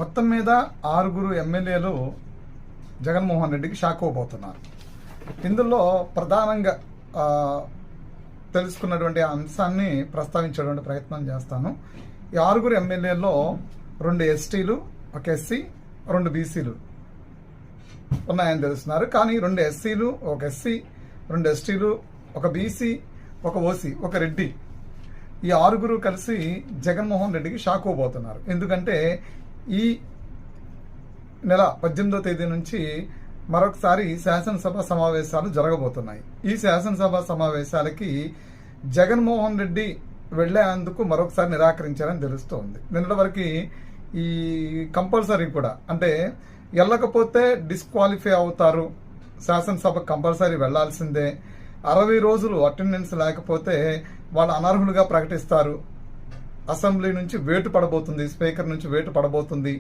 మొత్తం మీద 6 ఎమ్మెల్యేలు జగన్మోహన్ రెడ్డికి షాక్ అవ్వబోతున్నారు. ఇందులో ప్రధానంగా తెలుసుకున్నటువంటి అంశాన్ని ప్రస్తావించేటువంటి ప్రయత్నం చేస్తాను. ఈ 6 ఎమ్మెల్యేల్లో 2 ఎస్టీలు, 1 ఎస్సీ, 2 బీసీలు ఉన్నాయని తెలుస్తున్నారు. కానీ 2 ఎస్సీలు, 1 ఎస్సీ, 2 ఎస్టీలు, 1 బీసీ, 1 ఓసీ, 1 రెడ్డి, ఈ 6 కలిసి జగన్మోహన్ రెడ్డికి షాక్ అవ్వబోతున్నారు. ఎందుకంటే ఈ నెల 18వ తేదీ నుంచి మరొకసారి శాసనసభ సమావేశాలు జరగబోతున్నాయి. ఈ శాసనసభ సమావేశాలకి జగన్మోహన్ రెడ్డి వెళ్లేందుకు మరొకసారి నిరాకరించారని తెలుస్తోంది. నిన్నటి వరకు ఈ కంపల్సరీ కూడా, అంటే వెళ్ళకపోతే డిస్క్వాలిఫై అవుతారు, శాసనసభ కంపల్సరీ వెళ్లాల్సిందే, 60 రోజులు అటెండెన్స్ లేకపోతే వాళ్ళు అనర్హులుగా ప్రకటిస్తారు, అసెంబ్లీ నుంచి వేటు పడబోతుంది, స్పీకర్ నుంచి వేటు పడబోతుంది